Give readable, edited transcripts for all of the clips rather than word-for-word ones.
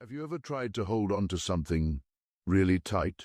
Have you ever tried to hold on to something really tight,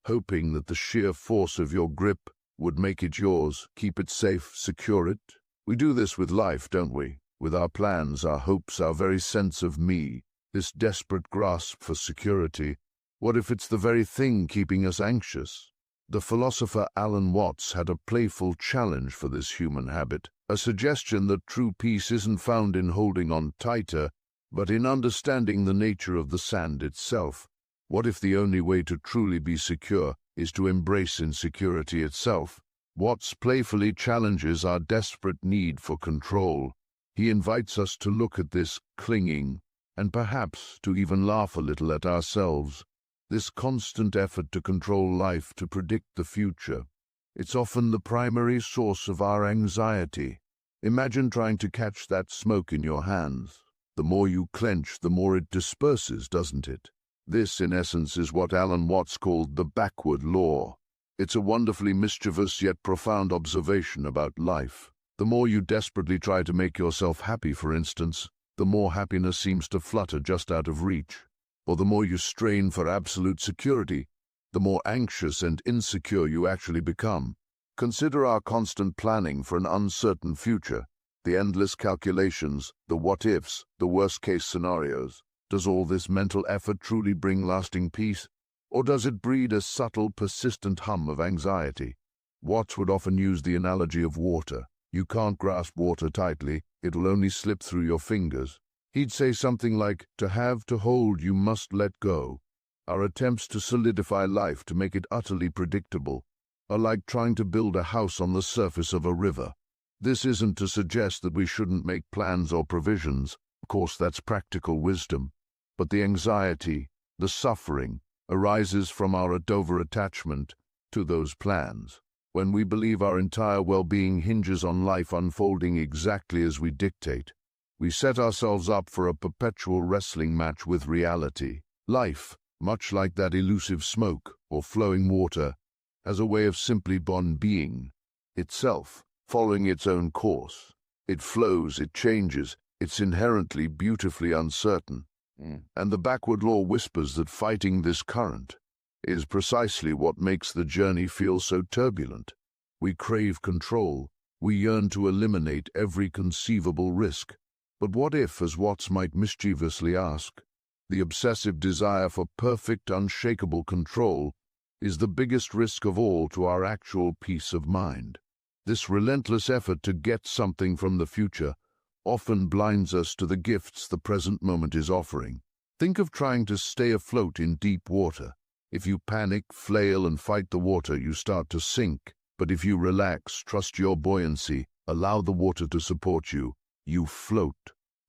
hoping that the sheer force of your grip would make it yours, keep it safe, secure it? We do this with life, don't we? With our plans, our hopes, our very sense of me, this desperate grasp for security. What if it's the very thing keeping us anxious? The philosopher Alan Watts had a playful challenge for this human habit, a suggestion that true peace isn't found in holding on tighter, but in understanding the nature of the sand itself. What if the only way to truly be secure is to embrace insecurity itself? Watts playfully challenges our desperate need for control. He invites us to look at this clinging, and perhaps to even laugh a little at ourselves. This constant effort to control life, to predict the future. It's often the primary source of our anxiety. Imagine trying to catch that smoke in your hands. The more you clench, the more it disperses, doesn't it? This, in essence, is what Alan Watts called the backward law. It's a wonderfully mischievous yet profound observation about life. The more you desperately try to make yourself happy, for instance, the more happiness seems to flutter just out of reach. Or the more you strain for absolute security, the more anxious and insecure you actually become. Consider our constant planning for an uncertain future, the endless calculations, the what-ifs, the worst-case scenarios. Does all this mental effort truly bring lasting peace? Or does it breed a subtle, persistent hum of anxiety? Watts would often use the analogy of water. You can't grasp water tightly, it will only slip through your fingers. He'd say something like, to have, to hold, you must let go. Our attempts to solidify life, to make it utterly predictable, are like trying to build a house on the surface of a river. This isn't to suggest that we shouldn't make plans or provisions. Of course, that's practical wisdom. But the anxiety, the suffering, arises from our over-attachment to those plans. When we believe our entire well-being hinges on life unfolding exactly as we dictate, we set ourselves up for a perpetual wrestling match with reality. Life, much like that elusive smoke or flowing water, has a way of simply being itself, following its own course. It flows, it changes, it's inherently beautifully uncertain. And the backward law whispers that fighting this current is precisely what makes the journey feel so turbulent. We crave control. We yearn to eliminate every conceivable risk. But what if, as Watts might mischievously ask, the obsessive desire for perfect, unshakable control is the biggest risk of all to our actual peace of mind? This relentless effort to get something from the future often blinds us to the gifts the present moment is offering. Think of trying to stay afloat in deep water. If you panic, flail, and fight the water, you start to sink. But if you relax, trust your buoyancy, allow the water to support you, you float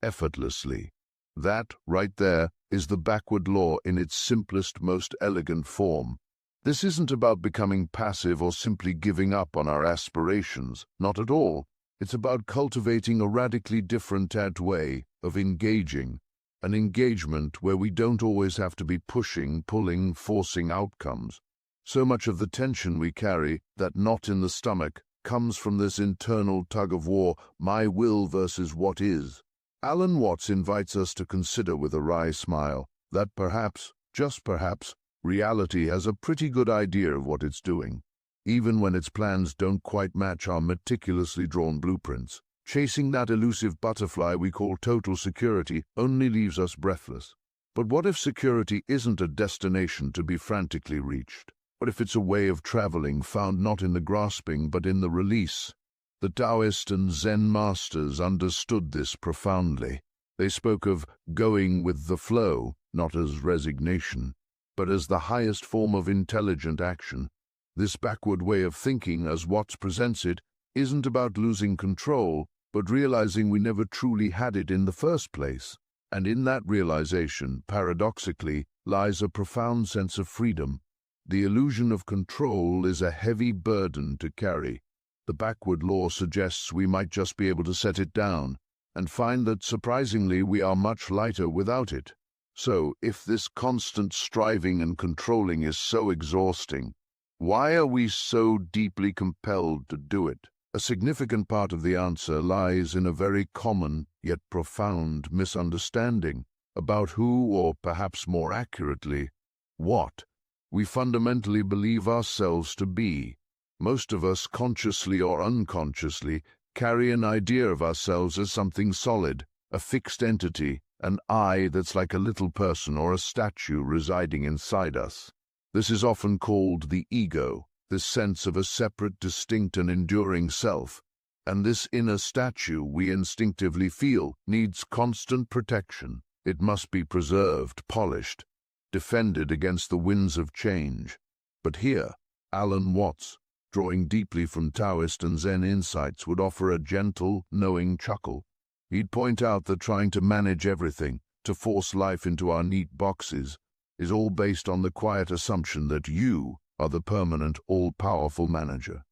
effortlessly. That, right there, is the backward law in its simplest, most elegant form. This isn't about becoming passive or simply giving up on our aspirations. Not at all. It's about cultivating a radically different way of engaging, an engagement where we don't always have to be pushing, pulling, forcing outcomes. So much of the tension we carry, that knot in the stomach, comes from this internal tug-of-war, my will versus what is. Alan Watts invites us to consider with a wry smile that perhaps, just perhaps, reality has a pretty good idea of what it's doing. Even when its plans don't quite match our meticulously drawn blueprints, chasing that elusive butterfly we call total security only leaves us breathless. But what if security isn't a destination to be frantically reached? What if it's a way of traveling found not in the grasping but in the release? The Taoist and Zen masters understood this profoundly. They spoke of going with the flow, not as resignation, but as the highest form of intelligent action. This backward way of thinking, as Watts presents it, isn't about losing control, but realizing we never truly had it in the first place. And in that realization, paradoxically, lies a profound sense of freedom. The illusion of control is a heavy burden to carry. The backward law suggests we might just be able to set it down, and find that, surprisingly, we are much lighter without it. So, if this constant striving and controlling is so exhausting, why are we so deeply compelled to do it? A significant part of the answer lies in a very common, yet profound, misunderstanding about who, or perhaps more accurately, what we fundamentally believe ourselves to be. Most of us, consciously or unconsciously, carry an idea of ourselves as something solid, a fixed entity, an I that's like a little person or a statue residing inside us. This is often called the ego, this sense of a separate, distinct and enduring self. And this inner statue we instinctively feel needs constant protection. It must be preserved, polished, defended against the winds of change. But here, Alan Watts, drawing deeply from Taoist and Zen insights, would offer a gentle, knowing chuckle. He'd point out that trying to manage everything, to force life into our neat boxes, is all based on the quiet assumption that you are the permanent, all-powerful manager.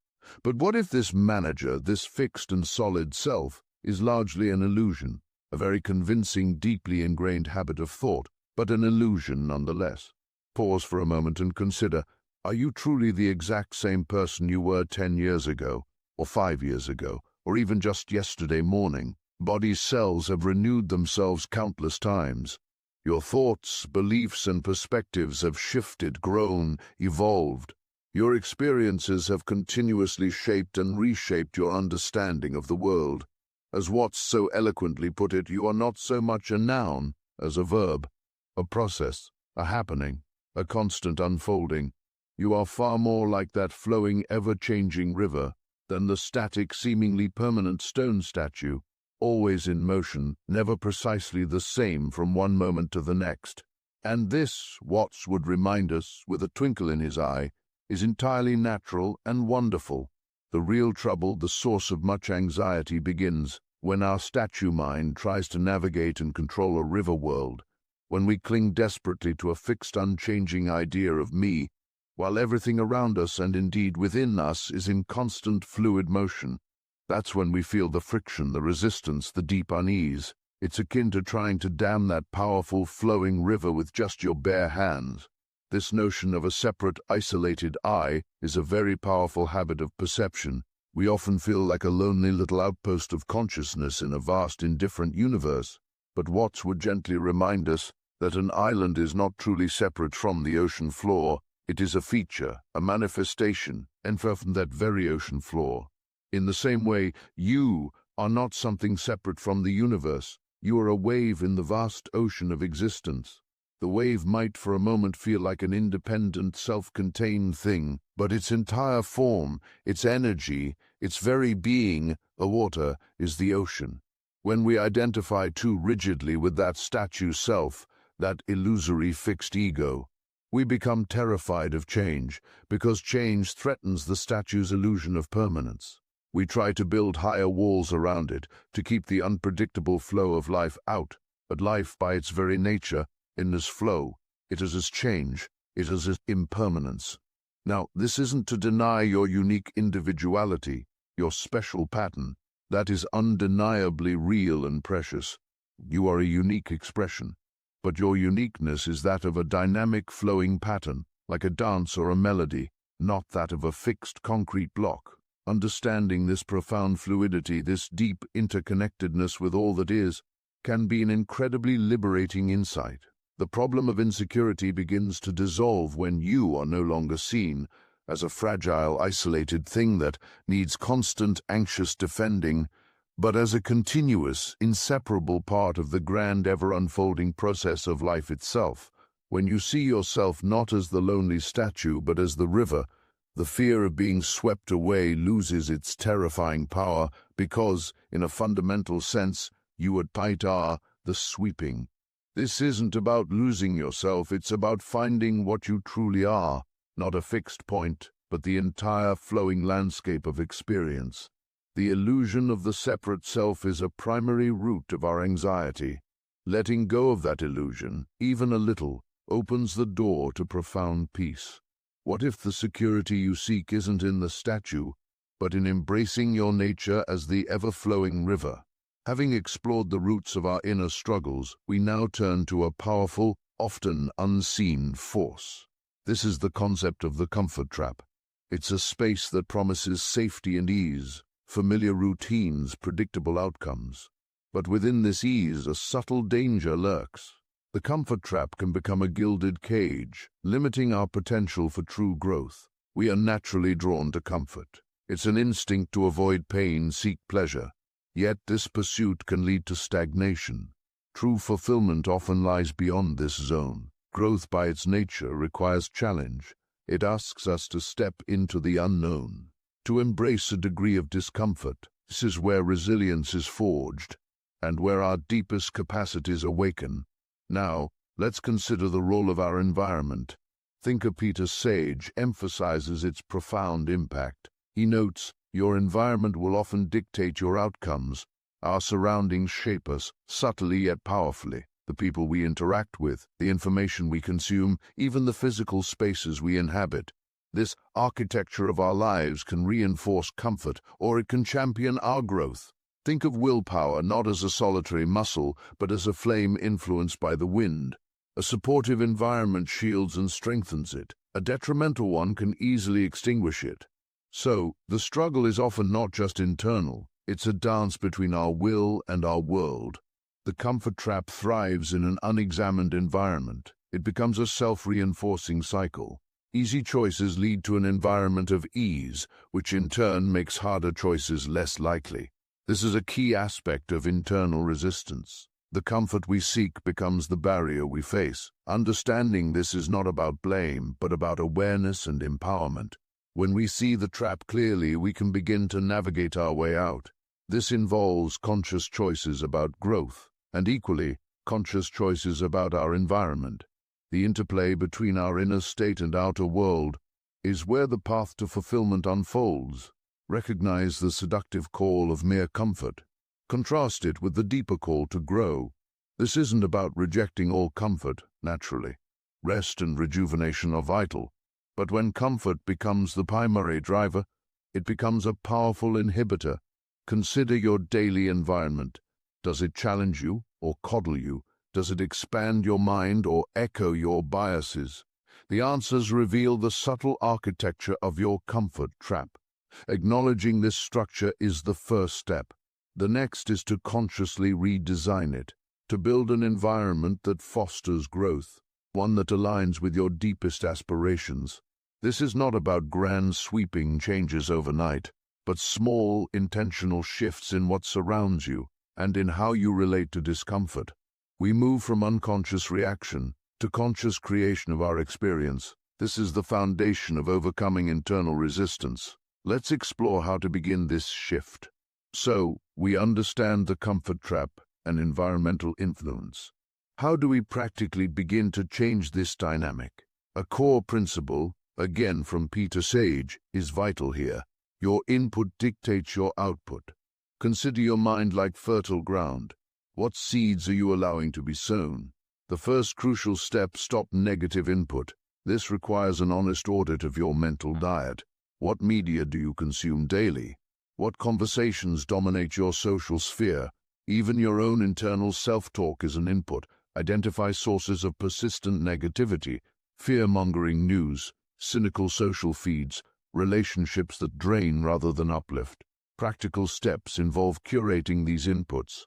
But what if this manager, this fixed and solid self, is largely an illusion, a very convincing, deeply ingrained habit of thought, but an illusion nonetheless? Pause for a moment and consider, are you truly the exact same person you were 10 years ago, or 5 years ago, or even just yesterday morning? Body's cells have renewed themselves countless times. Your thoughts, beliefs, and perspectives have shifted, grown, evolved. Your experiences have continuously shaped and reshaped your understanding of the world. As Watts so eloquently put it, you are not so much a noun as a verb, a process, a happening, a constant unfolding. You are far more like that flowing, ever-changing river than the static, seemingly permanent stone statue, always in motion, never precisely the same from one moment to the next. And this, Watts would remind us, with a twinkle in his eye, is entirely natural and wonderful. The real trouble, the source of much anxiety, begins when our statue mind tries to navigate and control a river world, when we cling desperately to a fixed, unchanging idea of me, while everything around us and indeed within us is in constant fluid motion. That's when we feel the friction, the resistance, the deep unease. It's akin to trying to dam that powerful, flowing river with just your bare hands. This notion of a separate, isolated I is a very powerful habit of perception. We often feel like a lonely little outpost of consciousness in a vast, indifferent universe. But Watts would gently remind us that an island is not truly separate from the ocean floor. It is a feature, a manifestation, and from that very ocean floor. In the same way, you are not something separate from the universe. You are a wave in the vast ocean of existence. The wave might for a moment feel like an independent, self-contained thing, but its entire form, its energy, its very being, the water, is the ocean. When we identify too rigidly with that statue self, that illusory fixed ego, we become terrified of change, because change threatens the statue's illusion of permanence. We try to build higher walls around it, to keep the unpredictable flow of life out, but life, by its very nature, in this flow, it is as change, it is as impermanence. Now, this isn't to deny your unique individuality, your special pattern. That is undeniably real and precious. You are a unique expression. But your uniqueness is that of a dynamic flowing pattern, like a dance or a melody, not that of a fixed concrete block. Understanding this profound fluidity, this deep interconnectedness with all that is, can be an incredibly liberating insight. The problem of insecurity begins to dissolve when you are no longer seen as a fragile, isolated thing that needs constant, anxious defending, but as a continuous, inseparable part of the grand, ever-unfolding process of life itself. When you see yourself not as the lonely statue, but as the river, the fear of being swept away loses its terrifying power because, in a fundamental sense, you at Pite are the sweeping. This isn't about losing yourself, it's about finding what you truly are, not a fixed point, but the entire flowing landscape of experience. The illusion of the separate self is a primary root of our anxiety. Letting go of that illusion, even a little, opens the door to profound peace. What if the security you seek isn't in the statue, but in embracing your nature as the ever-flowing river? Having explored the roots of our inner struggles, we now turn to a powerful, often unseen force. This is the concept of the comfort trap. It's a space that promises safety and ease, familiar routines, predictable outcomes. But within this ease, a subtle danger lurks. The comfort trap can become a gilded cage, limiting our potential for true growth. We are naturally drawn to comfort. It's an instinct to avoid pain, seek pleasure. Yet this pursuit can lead to stagnation. True fulfillment often lies beyond this zone. Growth by its nature requires challenge. It asks us to step into the unknown, to embrace a degree of discomfort. This is where resilience is forged, and where our deepest capacities awaken. Now, let's consider the role of our environment. Thinker Peter Sage emphasizes its profound impact. He notes, your environment will often dictate your outcomes. Our surroundings shape us, subtly yet powerfully. The people we interact with, the information we consume, even the physical spaces we inhabit. This architecture of our lives can reinforce comfort, or it can champion our growth. Think of willpower not as a solitary muscle, but as a flame influenced by the wind. A supportive environment shields and strengthens it. A detrimental one can easily extinguish it. So, the struggle is often not just internal. It's a dance between our will and our world. The comfort trap thrives in an unexamined environment. It becomes a self-reinforcing cycle. Easy choices lead to an environment of ease, which in turn makes harder choices less likely. This is a key aspect of internal resistance. The comfort we seek becomes the barrier we face. Understanding this is not about blame, but about awareness and empowerment. When we see the trap clearly, we can begin to navigate our way out. This involves conscious choices about growth, and equally, conscious choices about our environment. The interplay between our inner state and outer world is where the path to fulfillment unfolds. Recognize the seductive call of mere comfort. Contrast it with the deeper call to grow. This isn't about rejecting all comfort, naturally. Rest and rejuvenation are vital. But when comfort becomes the primary driver, it becomes a powerful inhibitor. Consider your daily environment. Does it challenge you or coddle you? Does it expand your mind or echo your biases? The answers reveal the subtle architecture of your comfort trap. Acknowledging this structure is the first step. The next is to consciously redesign it, to build an environment that fosters growth, one that aligns with your deepest aspirations. This is not about grand sweeping changes overnight, but small, intentional shifts in what surrounds you and in how you relate to discomfort. We move from unconscious reaction to conscious creation of our experience. This is the foundation of overcoming internal resistance. Let's explore how to begin this shift. So, we understand the comfort trap and environmental influence. How do we practically begin to change this dynamic? A core principle, again from Peter Sage, is vital here. Your input dictates your output. Consider your mind like fertile ground. What seeds are you allowing to be sown? The first crucial step: stop negative input. This requires an honest audit of your mental diet. What media do you consume daily? What conversations dominate your social sphere? Even your own internal self-talk is an input. Identify sources of persistent negativity, fear-mongering news, cynical social feeds, relationships that drain rather than uplift. Practical steps involve curating these inputs.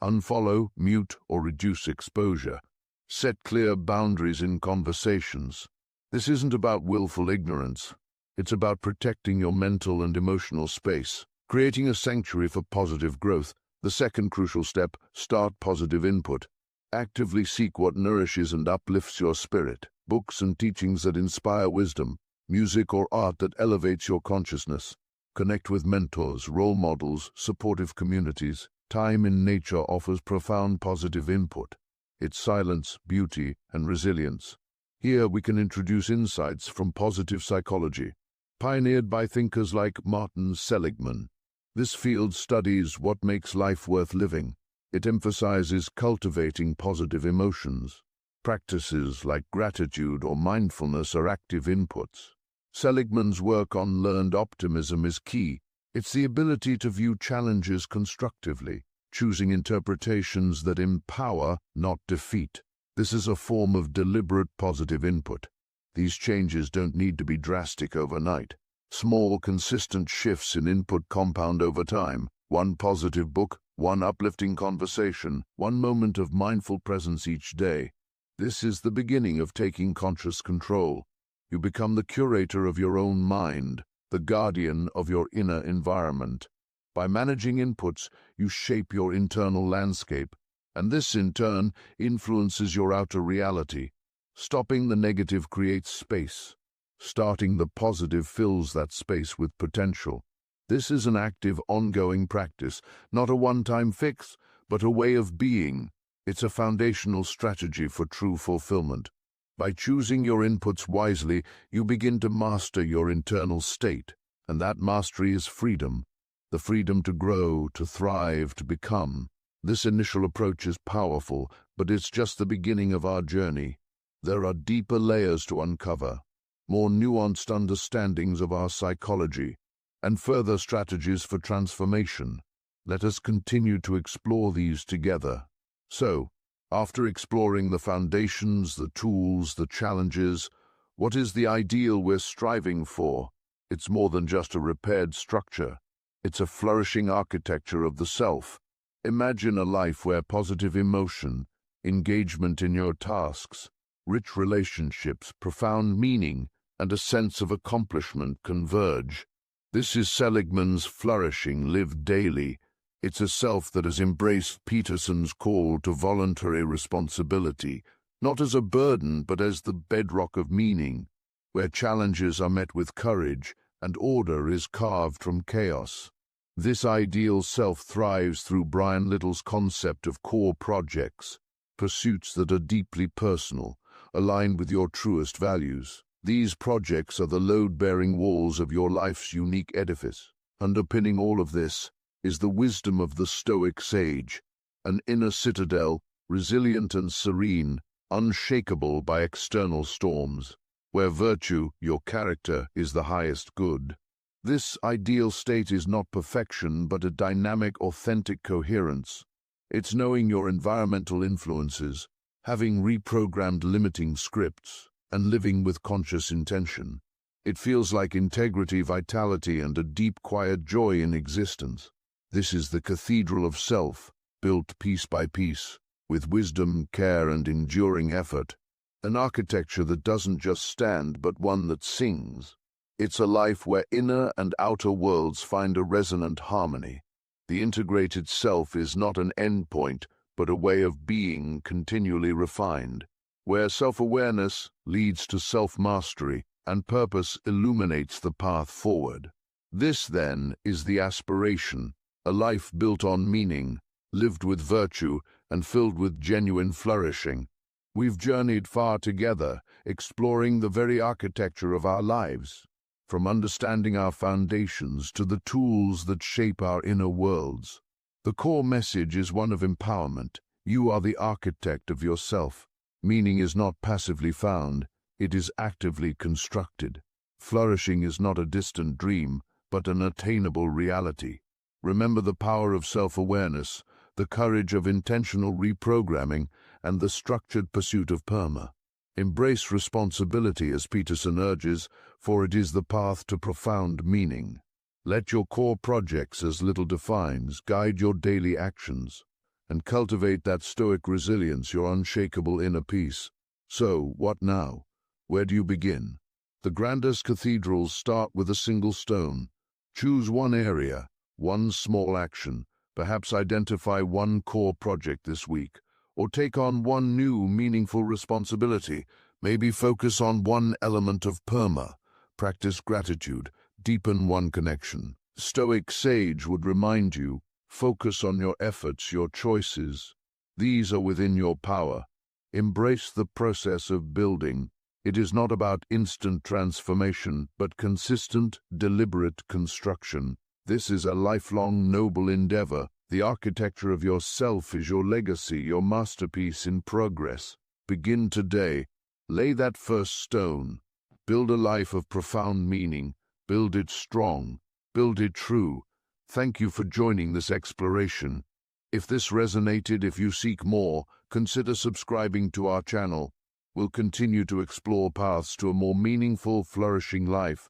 Unfollow, mute, or reduce exposure. Set clear boundaries in conversations. This isn't about willful ignorance. It's about protecting your mental and emotional space, creating a sanctuary for positive growth. The second crucial step: start positive input. Actively seek what nourishes and uplifts your spirit. Books and teachings that inspire wisdom, music or art that elevates your consciousness. Connect with mentors, role models, supportive communities. Time in nature offers profound positive input. Its silence, beauty, and resilience. Here we can introduce insights from positive psychology, pioneered by thinkers like Martin Seligman. This field studies what makes life worth living. It emphasizes cultivating positive emotions. Practices like gratitude or mindfulness are active inputs. Seligman's work on learned optimism is key. It's the ability to view challenges constructively, choosing interpretations that empower, not defeat. This is a form of deliberate positive input. These changes don't need to be drastic overnight. Small, consistent shifts in input compound over time. One positive book, one uplifting conversation, one moment of mindful presence each day. This is the beginning of taking conscious control. You become the curator of your own mind, the guardian of your inner environment. By managing inputs, you shape your internal landscape, and this, in turn, influences your outer reality. Stopping the negative creates space. Starting the positive fills that space with potential. This is an active, ongoing practice, not a one-time fix, but a way of being. It's a foundational strategy for true fulfillment. By choosing your inputs wisely, you begin to master your internal state, and that mastery is freedom. The freedom to grow, to thrive, to become. This initial approach is powerful, but it's just the beginning of our journey. There are deeper layers to uncover, more nuanced understandings of our psychology, and further strategies for transformation. Let us continue to explore these together. So, after exploring the foundations, the tools, the challenges, what is the ideal we're striving for? It's more than just a repaired structure. It's a flourishing architecture of the self. Imagine a life where positive emotion, engagement in your tasks, rich relationships, profound meaning, and a sense of accomplishment converge. This is Seligman's flourishing, lived daily. It's a self that has embraced Peterson's call to voluntary responsibility, not as a burden but as the bedrock of meaning, where challenges are met with courage and order is carved from chaos. This ideal self thrives through Brian Little's concept of core projects, pursuits that are deeply personal, aligned with your truest values. These projects are the load-bearing walls of your life's unique edifice. Underpinning all of this is the wisdom of the Stoic sage, an inner citadel, resilient and serene, unshakable by external storms, where virtue, your character, is the highest good. This ideal state is not perfection, but a dynamic, authentic coherence. It's knowing your environmental influences, having reprogrammed limiting scripts, and living with conscious intention. It feels like integrity, vitality, and a deep, quiet joy in existence. This is the cathedral of self, built piece by piece, with wisdom, care, and enduring effort. An architecture that doesn't just stand, but one that sings. It's a life where inner and outer worlds find a resonant harmony. The integrated self is not an endpoint, but a way of being continually refined, where self-awareness leads to self-mastery and purpose illuminates the path forward. This, then, is the aspiration, a life built on meaning, lived with virtue, and filled with genuine flourishing. We've journeyed far together, exploring the very architecture of our lives, from understanding our foundations to the tools that shape our inner worlds. The core message is one of empowerment. You are the architect of yourself. Meaning is not passively found, it is actively constructed. Flourishing is not a distant dream, but an attainable reality. Remember the power of self-awareness, the courage of intentional reprogramming, and the structured pursuit of PERMA. Embrace responsibility, as Peterson urges, for it is the path to profound meaning. Let your core projects, as Little defines, guide your daily actions, and cultivate that stoic resilience, your unshakable inner peace. So, what now? Where do you begin? The grandest cathedrals start with a single stone. Choose one area, one small action, perhaps identify one core project this week, or take on one new, meaningful responsibility. Maybe focus on one element of PERMA, practice gratitude, deepen one connection. Stoic sage would remind you, focus on your efforts, your choices. These are within your power. Embrace the process of building. It is not about instant transformation, but consistent, deliberate construction. This is a lifelong, noble endeavor. The architecture of yourself is your legacy, your masterpiece in progress. Begin today. Lay that first stone. Build a life of profound meaning. Build it strong. Build it true. Thank you for joining this exploration. If this resonated, if you seek more, consider subscribing to our channel. We'll continue to explore paths to a more meaningful, flourishing life.